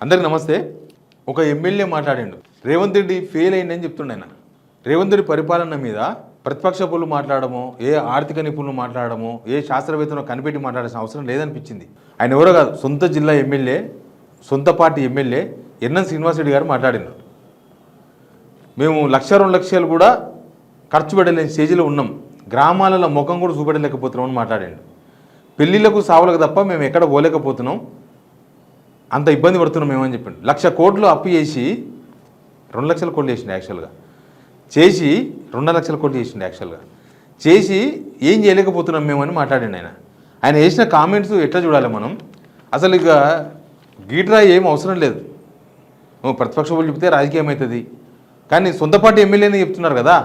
అందరికి నమస్తే. ఒక ఎమ్మెల్యే మాట్లాడిండు, రేవంత్ రెడ్డి ఫెయిల్ అయిందని చెప్తుండే ఆయన. రేవంత్ రెడ్డి పరిపాలన మీద ప్రతిపక్ష పనులు మాట్లాడము, ఏ ఆర్థిక నిపుణులు మాట్లాడము, ఏ శాస్త్రవేత్తను కనిపెట్టి మాట్లాడాల్సిన అవసరం లేదనిపించింది. ఆయన ఎవరో కాదు, సొంత జిల్లా ఎమ్మెల్యే, సొంత పార్టీ ఎమ్మెల్యే ఎన్ఎన్ శ్రీనివాసరెడ్డి గారు మాట్లాడినారు. మేము 1,02 లక్షలు కూడా ఖర్చు పెట్టలేని స్టేజ్లో ఉన్నాం, గ్రామాలలో ముఖం కూడా చూపెట్టలేకపోతున్నామని మాట్లాడాడు. పెళ్ళిళ్ళకు సావులకు తప్ప మేము ఎక్కడ పోలేకపోతున్నాం, అంత ఇబ్బంది పడుతున్నాం మేమని చెప్పాడు. 1,00,000 కోట్లు అప్పు చేసి 2 లక్షల కోట్లు చేసిండు యాక్చువల్గా, చేసి 2 లక్షల కోట్లు చేసిండు యాక్చువల్గా, చేసి ఏం చేయలేకపోతున్నాం మేమని మాట్లాడండి ఆయన. ఆయన చేసిన కామెంట్స్ ఎట్లా చూడాలి మనం? అసలు ఇక గీట్రా ఏం అవసరం లేదు, ప్రతిపక్ష వాళ్ళు చెప్తే రాజకీయం అవుతుంది, కానీ సొంత పార్టీ ఎమ్మెల్యేని చెప్తున్నారు కదా,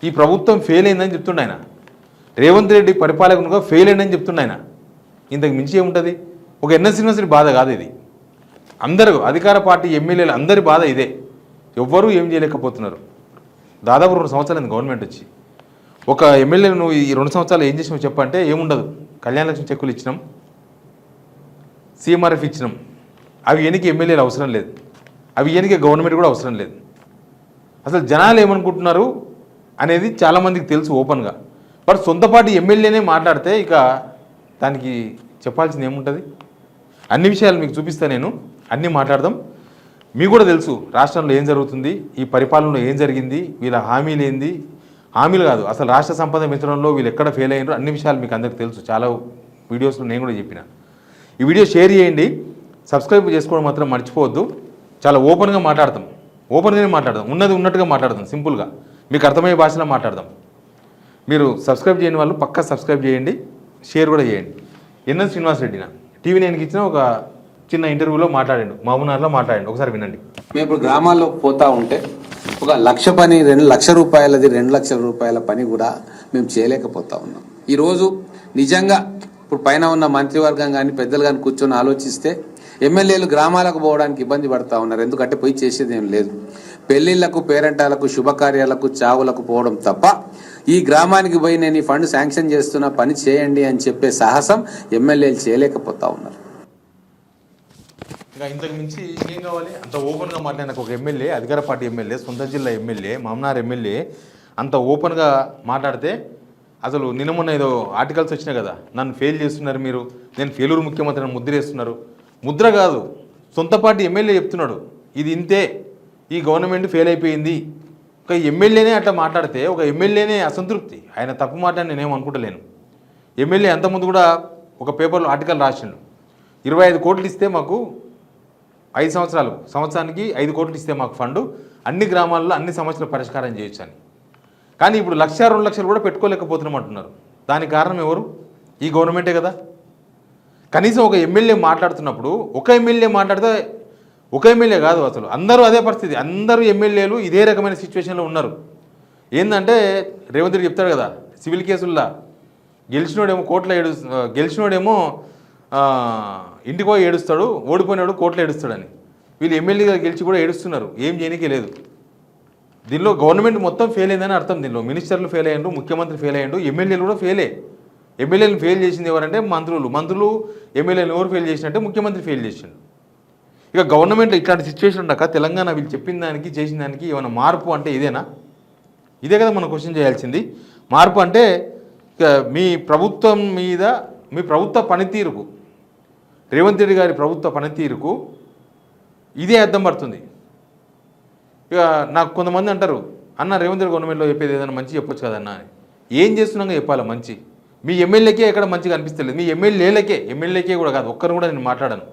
ఈ ప్రభుత్వం ఫెయిల్ అయిందని చెప్తుండే ఆయన. రేవంత్ రెడ్డి పరిపాలకునిగా ఫెయిల్ అయిందని చెప్తుండే ఆయన. ఇంతకు మించి ఏముంటుంది? ఒక ఎన్ఎస్ యూనివర్సిటీ బాధ కాదు ఇది, అందరూ అధికార పార్టీ ఎమ్మెల్యేలు అందరి బాధ ఇదే. ఎవ్వరూ ఏం చేయలేకపోతున్నారు. దాదాపు 2 సంవత్సరాలు గవర్నమెంట్ వచ్చి, ఒక ఎమ్మెల్యేలు నువ్వు ఈ 2 సంవత్సరాలు ఏం చేసినావు చెప్పంటే ఏముండదు. కళ్యాణ లక్ష్మి చెక్కులు ఇచ్చినాం, సీఎంఆర్ఎఫ్ ఇచ్చినాం, అవి ఎనికి ఎమ్మెల్యేలు అవసరం లేదు, అవి ఎనికి గవర్నమెంట్ కూడా అవసరం లేదు. అసలు జనాలు ఏమనుకుంటున్నారు అనేది చాలామందికి తెలుసు ఓపెన్గా. బట్ సొంత పార్టీ ఎమ్మెల్యేనే మాట్లాడితే ఇక దానికి చెప్పాల్సింది ఏముంటుంది? అన్ని విషయాలు మీకు చూపిస్తా, నేను అన్నీ మాట్లాడదాం. మీకు కూడా తెలుసు రాష్ట్రంలో ఏం జరుగుతుంది, ఈ పరిపాలనలో ఏం జరిగింది, వీళ్ళ హామీలు ఏంది, హామీలు కాదు అసలు రాష్ట్ర సంపద పెంచడంలో వీళ్ళు ఎక్కడ ఫెయిల్ అయ్యారో అన్ని విషయాలు మీకు అందరికీ తెలుసు. చాలా వీడియోస్లో నేను కూడా చెప్పిన. ఈ వీడియో షేర్ చేయండి, సబ్స్క్రైబ్ చేసుకోవడం మాత్రం మర్చిపోవద్దు. చాలా ఓపెన్గా మాట్లాడతాం, ఓపెన్గానే మాట్లాడదాం, ఉన్నది ఉన్నట్టుగా మాట్లాడదాం, సింపుల్గా మీకు అర్థమయ్యే భాషలో మాట్లాడదాం. మీరు సబ్స్క్రైబ్ చేయని వాళ్ళు పక్కా సబ్స్క్రైబ్ చేయండి, షేర్ కూడా చేయండి. ఎన్ఎన్ శ్రీనివాసరెడ్డిన టీవీ నేను ఇచ్చిన ఒక చిన్న ఇంటర్వ్యూలో మాట్లాడాడు, మహబూబ్నగర్లో మాట్లాడండి, ఒకసారి వినండి. మేము ఇప్పుడు గ్రామాల్లో పోతా ఉంటే ఒక 1,00,000 పని, 2,00,000 రూపాయలది, 2 లక్షల రూపాయల పని కూడా మేము చేయలేకపోతా ఉన్నాం. ఈరోజు నిజంగా ఇప్పుడు పైన ఉన్న మంత్రివర్గం కానీ పెద్దలు కానీ కూర్చొని ఆలోచిస్తే ఎమ్మెల్యేలు గ్రామాలకు పోవడానికి ఇబ్బంది పడతా ఉన్నారు. ఎందుకంటే పోయి చేసేది ఏం లేదు. పెళ్లిళ్లకు, పేరెంటాలకు, శుభకార్యాలకు, చావులకు పోవడం తప్ప ఈ గ్రామానికి పోయి నేను ఈ ఫండ్ శాంక్షన్ చేస్తున్నా, పని చేయండి అని చెప్పే సాహసం ఎమ్మెల్యేలు చేయలేకపోతా ఉన్నారు. ఇంకా ఇంతకు మించి ఏం కావాలి? అంత ఓపెన్గా మాట్లాడిన ఒక ఎమ్మెల్యే, అధికార పార్టీ ఎమ్మెల్యే, సొంత జిల్లా ఎమ్మెల్యే, మహబూబ్నగర్ ఎమ్మెల్యే అంత ఓపెన్గా మాట్లాడితే అసలు నిన్న మొన్న ఏదో ఆర్టికల్స్ వచ్చినాయి కదా, నన్ను ఫెయిల్ చేస్తున్నారు మీరు, నేను ఫెయిలూరు ముఖ్యమంత్రిని ముద్ర వేస్తున్నారు. ముద్ర కాదు, సొంత పార్టీ ఎమ్మెల్యే చెప్తున్నాడు ఇది ఇంతే, ఈ గవర్నమెంట్ ఫెయిల్ అయిపోయింది. ఒక ఎమ్మెల్యేనే అట్లా మాట్లాడితే ఒక ఎమ్మెల్యేనే అసంతృప్తి. ఆయన తప్పు మాట్లాడి నేనేం అనుకుంటలేను. ఎమ్మెల్యే అంతకుముందు కూడా ఒక పేపర్లో ఆర్టికల్ రాసిండు, 25 కోట్లు ఇస్తే మాకు 5 సంవత్సరాలు, సంవత్సరానికి 5 కోట్లు ఇస్తే మాకు ఫండ్ అన్ని గ్రామాల్లో అన్ని సమస్యలు పరిష్కారం చేయొచ్చు అని. కానీ ఇప్పుడు 1,00,000, 2 లక్షలు కూడా పెట్టుకోలేకపోతున్నాం అంటున్నారు. దానికి కారణం ఎవరు? ఈ గవర్నమెంటే కదా. కనీసం ఒక ఎమ్మెల్యే మాట్లాడుతున్నప్పుడు, ఒక ఎమ్మెల్యే మాట్లాడితే, ఒక ఎమ్మెల్యే కాదు అసలు అందరూ అదే పరిస్థితి, అందరూ ఎమ్మెల్యేలు ఇదే రకమైన సిచ్యువేషన్లో ఉన్నారు. ఏంటంటే రేవంత్ రెడ్డి చెప్తాడు కదా, సివిల్ కేసుల్లో గెలిచినోడేమో గెలిచినోడేమో ఇంటికి పోయి ఏడుస్తాడు, ఓడిపోయినాడు కోర్టులో ఏడుస్తాడని. వీళ్ళు ఎమ్మెల్యేగా గెలిచి కూడా ఏడుస్తున్నారు, ఏం చేయనికే లేదు. దీనిలో గవర్నమెంట్ మొత్తం ఫెయిల్ అయిందని అర్థం. దీనిలో మినిస్టర్లు ఫెయిల్ అయ్యాడు, ముఖ్యమంత్రి ఫెయిల్ అయ్యాడు, ఎమ్మెల్యేలు కూడా ఫెయిలే. ఎమ్మెల్యేలను ఫెయిల్ చేసింది ఎవరంటే మంత్రులు ఎమ్మెల్యేలు ఎవరు ఫెయిల్ చేసినట్టే ముఖ్యమంత్రి ఫెయిల్ చేసిండు. ఇక గవర్నమెంట్లో ఇట్లాంటి సిచ్యువేషన్ ఉండక తెలంగాణ వీళ్ళు చెప్పిన దానికి చేసిన దానికి ఏమైనా మార్పు అంటే ఇదేనా? ఇదే కదా మనం క్వశ్చన్ చేయాల్సింది. మార్పు అంటే ఇక మీ ప్రభుత్వం మీద, మీ ప్రభుత్వ పనితీరుకు, రేవంత్ రెడ్డి గారి ప్రభుత్వ పనితీరుకు ఇదే అర్థం పడుతుంది. ఇక నాకు కొంతమంది అంటారు, అన్న రేవంత్ రెడ్డి గవర్నమెంట్లో చెప్పేది ఏదైనా మంచి చెప్పొచ్చు కదన్న అని. ఏం చేస్తున్నాగా చెప్పాలా మంచి? మీ ఎమ్మెల్యేకే ఎక్కడ మంచిగా అనిపిస్తలేదు, మీ ఎమ్మెల్యేకే కూడా కాదు, ఒక్కరు కూడా నేను మాట్లాడను.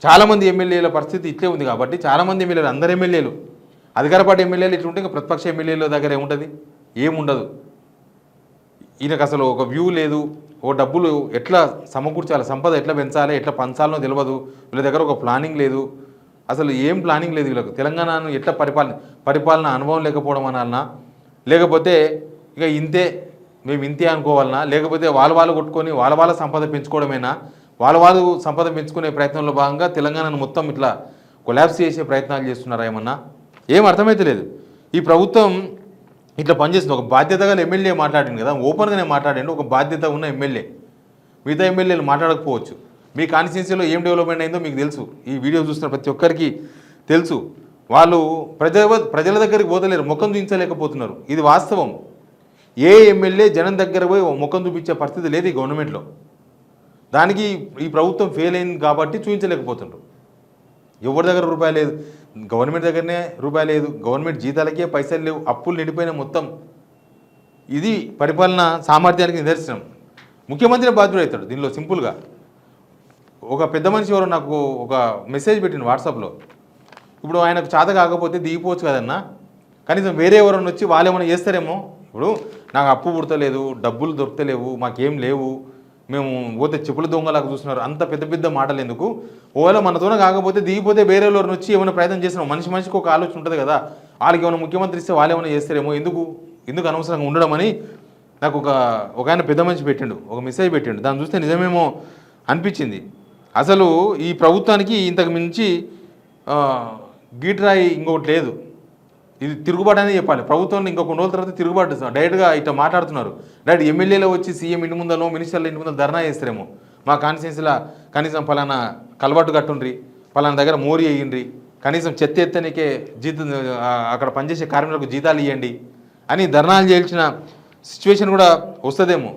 చాలామంది ఎమ్మెల్యేల పరిస్థితి ఇట్లే ఉంది కాబట్టి చాలామంది ఎమ్మెల్యేలు, అందరు ఎమ్మెల్యేలు, అధికార పార్టీ ఎమ్మెల్యేలు ఇట్లుంటే ఇంకా ప్రతిపక్ష ఎమ్మెల్యేల దగ్గర ఏముంటుంది? ఏముండదు. ఈయనకు అసలు ఒక వ్యూ లేదు, ఓ డబ్బులు ఎట్లా సమకూర్చాలి, సంపద ఎట్లా పెంచాలి, ఎట్లా పంచాలనో తెలియదు. వీళ్ళ దగ్గర ఒక ప్లానింగ్ లేదు, అసలు ఏం ప్లానింగ్ లేదు వీళ్ళకు. తెలంగాణను ఎట్లా పరిపాలన అనుభవం లేకపోవడం అనాలన్నా, లేకపోతే ఇక ఇంతే మేము ఇంతే అనుకోవాలన్నా, లేకపోతే వాళ్ళు కొట్టుకొని వాళ్ళ సంపద పెంచుకోవడమేనా, వాళ్ళు సంపద పెంచుకునే ప్రయత్నంలో భాగంగా తెలంగాణను మొత్తం ఇట్లా కొలాప్స్ చేసే ప్రయత్నాలు చేస్తున్నారా ఏమన్నా? ఏం అర్థమైతే లేదు. ఈ ప్రభుత్వం ఇట్లా పనిచేస్తుంది. ఒక బాధ్యతగా ఎమ్మెల్యే మాట్లాడింది కదా, ఓపెన్గానే మాట్లాడండి. ఒక బాధ్యత ఉన్న ఎమ్మెల్యే, మిగతా ఎమ్మెల్యేలు మాట్లాడకపోవచ్చు. మీ కాన్స్టిట్యున్సీలో ఏం డెవలప్మెంట్ అయిందో మీకు తెలుసు, ఈ వీడియో చూస్తున్న ప్రతి ఒక్కరికి తెలుసు. వాళ్ళు ప్రజల దగ్గరికి పోతలేరు, ముఖం చూపించలేకపోతున్నారు. ఇది వాస్తవం. ఏ ఎమ్మెల్యే జనం దగ్గర పోయి ముఖం చూపించే పరిస్థితి లేదు ఈ గవర్నమెంట్లో. దానికి ఈ ప్రభుత్వం ఫెయిల్ అయింది కాబట్టి చూపించలేకపోతున్నారు. ఎవరి దగ్గర రూపాయి లేదు, గవర్నమెంట్ దగ్గరనే రూపాయి లేదు, గవర్నమెంట్ జీతాలకే పైసలు లేవు, అప్పులు నిండిపోయిన మొత్తం. ఇది పరిపాలన సామర్థ్యానికి నిదర్శనం. ముఖ్యమంత్రి బాధ్యుడవుతాడు దీనిలో. సింపుల్గా ఒక పెద్ద మనిషి ఎవరో నాకు ఒక మెసేజ్ పెట్టింది వాట్సాప్లో. ఇప్పుడు ఆయనకు చేత కాకపోతే దిగిపోవచ్చు కదన్నా, కనీసం వేరే ఎవరైనా వచ్చి వాళ్ళు ఏమైనా చేస్తారేమో. ఇప్పుడు నాకు అప్పు పుడతలేదు, డబ్బులు దొరకలేవు, మాకేం లేవు, మేము పోతే చెప్పుల దొంగలాగా చూస్తున్నారు, అంత పెద్ద పెద్ద మాటలు ఎందుకు? ఒకవేళ మనతోనే కాకపోతే దిగిపోతే వేరే ఎవరిని వచ్చి ఏమైనా ప్రయత్నం చేసినాం. మనిషికి ఒక ఆలోచన ఉంటుంది కదా, వాళ్ళకి ఏమైనా ముఖ్యమంత్రి ఇస్తే వాళ్ళు ఏమైనా చేస్తారేమో, ఎందుకు అనవసరంగా ఉండడం అని నాకు ఒక ఆయన పెద్ద మనిషి పెట్టిండు, ఒక మెసేజ్ పెట్టిండు. దాన్ని చూస్తే నిజమేమో అనిపించింది. అసలు ఈ ప్రభుత్వానికి ఇంతకు మించి గీట్రాయి ఇంకొకటి లేదు. ఇది తిరుగుబాటు అనేది చెప్పాలి. ప్రభుత్వాన్ని ఇంకొక కొన్ని రోజుల తర్వాత తిరుగుబాటు డైరెక్ట్గా ఇట్లా మాట్లాడుతున్నారు. డైరెక్ట్ ఎమ్మెల్యేలో వచ్చి సీఎం ఇంటి ముందరో మినిస్టర్ల ఇంటి ముందర ధర్నా చేస్తారేమో. మా కాన్స్టిట్యున్సీలో కనీసం పలానా కలవాటు కట్టుండ్రి, పలానా దగ్గర మోరీ వేయండి, కనీసం చెత్త ఎత్తనికే జీతం అక్కడ పనిచేసే కార్మికులకు జీతాలు ఇవ్వండి అని ధర్నాలు చేయాల్సిన సిచ్యువేషన్ కూడా వస్తుందేమో.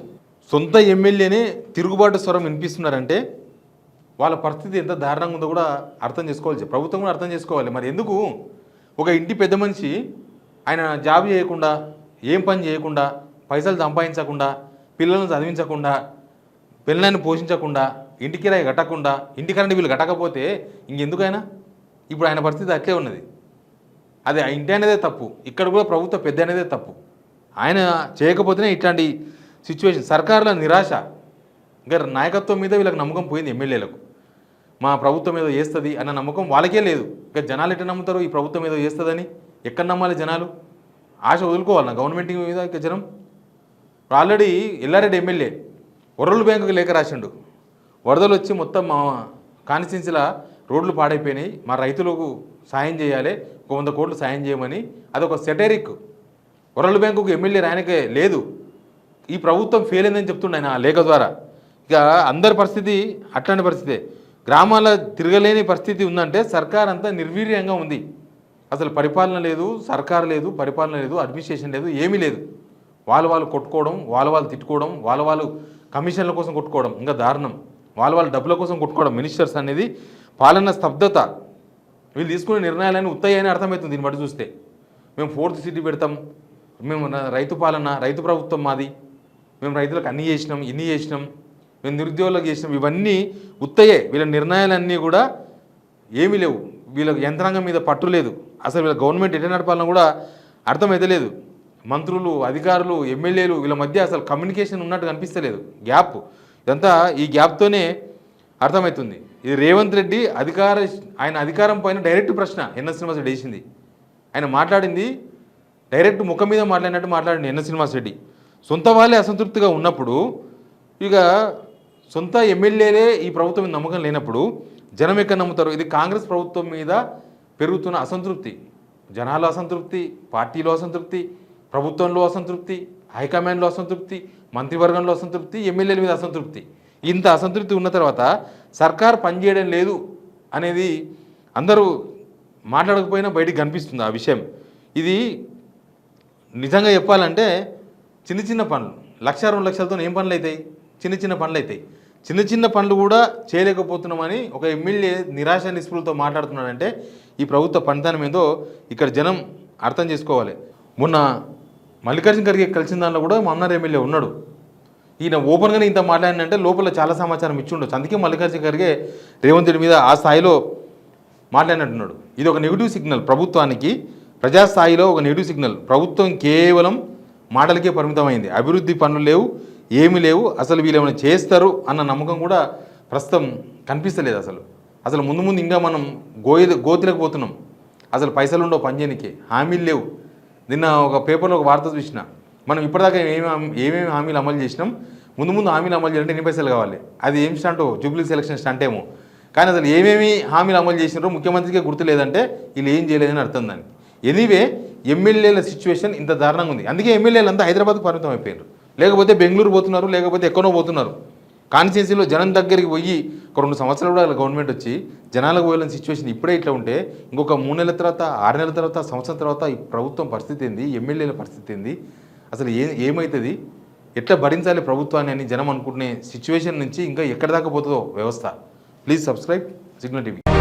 సొంత ఎమ్మెల్యేనే తిరుగుబాటు స్వరం వినిపిస్తున్నారంటే వాళ్ళ పరిస్థితి ఎంత దారుణంగా ఉందో కూడా అర్థం చేసుకోవాలి. ప్రభుత్వం కూడా అర్థం చేసుకోవాలి. మరి ఎందుకు ఒక ఇంటి పెద్ద మనిషి ఆయన జాబ్ చేయకుండా, ఏం పని చేయకుండా, పైసలు సంపాదించకుండా, పిల్లలను చదివించకుండా, పిల్లలను పోషించకుండా, ఇంటి కిరాయి కట్టకుండా, ఇంటి కరెంట్ బిల్లు కట్టకపోతే ఇంకెందుకైనా? ఇప్పుడు ఆయన పరిస్థితి అట్లే ఉన్నది. అదే ఆ ఇంటి అనేదే తప్పు, ఇక్కడ కూడా ప్రభుత్వ పెద్ద అనేదే తప్పు. ఆయన చేయకపోతేనే ఇట్లాంటి సిచ్యువేషన్. సర్కారుల నిరాశ, ఇంకా నాయకత్వం మీద వీళ్ళకి నమ్మకం పోయింది. ఎమ్మెల్యేలకు మా ప్రభుత్వం ఏదో చేస్తుంది అన్న నమ్మకం వాళ్ళకే లేదు. ఇంకా జనాలు ఎట్లా నమ్ముతారు ఈ ప్రభుత్వం ఏదో చేస్తుందని? ఎక్కడ నమ్మాలి జనాలు? ఆశ వదులుకోవాలి నా గవర్నమెంట్ మీద. ఇక జనం ఆల్రెడీ ఎల్లారెడ్డి ఎమ్మెల్యే వరల్డ్ బ్యాంకుకి లేఖ రాసిండు. వరదలు వచ్చి మొత్తం మా కాన్స్టిట్యున్సీలో రోడ్లు పాడైపోయినాయి, మా రైతులకు సాయం చేయాలి, 100 కోట్లు సాయం చేయమని. అదొక సెటరిక్. వరల్డ్ బ్యాంకుకు ఎమ్మెల్యే రాయనకే లేదు. ఈ ప్రభుత్వం ఫెయిల్ అయిందని చెప్తుండే ఆయన ఆ లేఖ ద్వారా. ఇక అందరి పరిస్థితి అట్లాంటి పరిస్థితే. గ్రామాల తిరగలేని పరిస్థితి ఉందంటే సర్కార్ అంతా నిర్వీర్యంగా ఉంది. అసలు పరిపాలన లేదు, సర్కార్ లేదు, పరిపాలన లేదు, అడ్మినిస్ట్రేషన్ లేదు, ఏమీ లేదు. వాళ్ళు కొట్టుకోవడం, వాళ్ళు తిట్టుకోవడం, వాళ్ళు కమిషన్ల కోసం కొట్టుకోవడం, ఇంకా దారుణం. వాళ్ళ డబ్బుల కోసం కొట్టుకోవడం. మినిస్టర్స్ అనేది పాలన స్తబ్దత. వీళ్ళు తీసుకునే నిర్ణయాలన్నీ ఉత్తయ్యని అర్థమవుతుంది దీన్ని బట్టి చూస్తే. మేము 4th సిటీ పెడతాం, మేము రైతు పాలన, రైతు ప్రభుత్వం మాది, మేము రైతులకు అన్నీ చేసినాం, ఇన్ని చేసినాం, మేము నిరుద్యోగులకు చేసినాం, ఇవన్నీ ఉత్తయ్యే. వీళ్ళ నిర్ణయాలన్నీ కూడా ఏమీ లేవు. వీళ్ళకి యంత్రాంగం మీద పట్టు లేదు. అసలు వీళ్ళ గవర్నమెంట్ ఎట్లా నడపాలన్నా కూడా అర్థమైతే లేదు. మంత్రులు, అధికారులు, ఎమ్మెల్యేలు వీళ్ళ మధ్య అసలు కమ్యూనికేషన్ ఉన్నట్టు కనిపిస్తలేదు. గ్యాప్ ఇదంతా ఈ గ్యాప్తోనే అర్థమవుతుంది. ఇది రేవంత్ రెడ్డి ఆయన అధికారం పైన డైరెక్ట్ ప్రశ్న ఎన్ శ్రీనివాస్ రెడ్డి వేసింది. ఆయన మాట్లాడింది డైరెక్ట్ ముఖం మీద మాట్లాడినట్టు మాట్లాడింది ఎన్ శ్రీనివాస్ రెడ్డి. సొంత వాళ్ళే అసంతృప్తిగా ఉన్నప్పుడు, ఇక సొంత ఎమ్మెల్యేలే ఈ ప్రభుత్వం మీద నమ్మకం లేనప్పుడు జనం ఎక్కడ నమ్ముతారు? ఇది కాంగ్రెస్ ప్రభుత్వం మీద పెరుగుతున్న అసంతృప్తి. జనాల అసంతృప్తి, పార్టీలో అసంతృప్తి, ప్రభుత్వంలో అసంతృప్తి, హైకమాండ్లో అసంతృప్తి, మంత్రివర్గంలో అసంతృప్తి, ఎమ్మెల్యేల మీద అసంతృప్తి. ఇంత అసంతృప్తి ఉన్న తర్వాత సర్కార్ పనిచేయడం లేదు అనేది అందరూ మాట్లాడకపోయినా బయటికి కనిపిస్తుంది ఆ విషయం. ఇది నిజంగా చెప్పాలంటే చిన్న చిన్న పనులు, 1-2 లక్షలతో ఏం పనులు అవుతాయి? చిన్న పనులు అవుతాయి. చిన్న పనులు కూడా చేయలేకపోతున్నామని ఒక ఎమ్మెల్యే నిరాశ నిస్పృహలతో మాట్లాడుతున్నాడంటే ఈ ప్రభుత్వ పనితనం ఏందో ఇక్కడ జనం అర్థం చేసుకోవాలి. మొన్న మల్లికార్జున ఖర్గే కలిసిన దానిలో కూడా మన్నార్ ఎమ్మెల్యే ఉన్నాడు. ఈయన ఓపెన్గానే ఇంత మాట్లాడినంటే లోపల చాలా సమాచారం ఇచ్చి ఉండొచ్చు. అందుకే మల్లికార్జున ఖర్గే రేవంత్ రెడ్డి మీద ఆ స్థాయిలో మాట్లాడినట్టున్నాడు. ఇది ఒక నెగిటివ్ సిగ్నల్ ప్రభుత్వానికి, ప్రజాస్థాయిలో ఒక నెగిటివ్ సిగ్నల్. ప్రభుత్వం కేవలం మాటలకే పరిమితమైంది. అభివృద్ధి పనులు లేవు, ఏమీ లేవు. అసలు వీళ్ళు ఏమైనా చేస్తారు అన్న నమ్మకం కూడా ప్రస్తుతం కనిపిస్తలేదు. అసలు ముందు ఇంకా మనం గోతిలకు పోతున్నాం. అసలు పైసలు ఉండవు పనిచేయనికే, హామీలు లేవు. నిన్న ఒక పేపర్లో ఒక వార్త చూసిన, మనం ఇప్పటిదాకా ఏమేమి హామీలు అమలు చేసినాం, ముందు హామీలు అమలు చేయాలంటే ఎన్ని పైసలు కావాలి? అది ఏం స్టంటో, జూబ్లీ సెలక్షన్ స్టంట్ ఏమో. కానీ అసలు ఏమేమి హామీలు అమలు చేసినారో ముఖ్యమంత్రికే గుర్తు లేదంటే వీళ్ళు ఏం చేయలేదని అర్థం దానికి. ఎనీవే ఎమ్మెల్యేల సిచ్యువేషన్ ఇంత దారుణంగా ఉంది. అందుకే ఎమ్మెల్యేలు అంతా హైదరాబాద్కు పరిమితం అయిపోయారు. లేకపోతే బెంగళూరు పోతున్నారు, లేకపోతే ఎక్కడో పోతున్నారు. కాన్స్టిట్యున్సీలో జనం దగ్గరికి పోయి ఒక 2 సంవత్సరాలు కూడా గవర్నమెంట్ వచ్చి జనాలకు పోయాలని సిచ్యువేషన్ ఇప్పుడే ఇట్లా ఉంటే ఇంకొక 3 నెలల తర్వాత 6 నెలల తర్వాత సంవత్సరం తర్వాత ఈ ప్రభుత్వం పరిస్థితి ఏంది, ఎమ్మెల్యేల పరిస్థితి ఏంది, అసలు ఏమవుతుంది, ఎట్లా భరించాలి ప్రభుత్వాన్ని అని జనం అనుకునే సిచ్యువేషన్ నుంచి ఇంకా ఎక్కడి దాకా పోతుందో వ్యవస్థ. Please subscribe signal TV.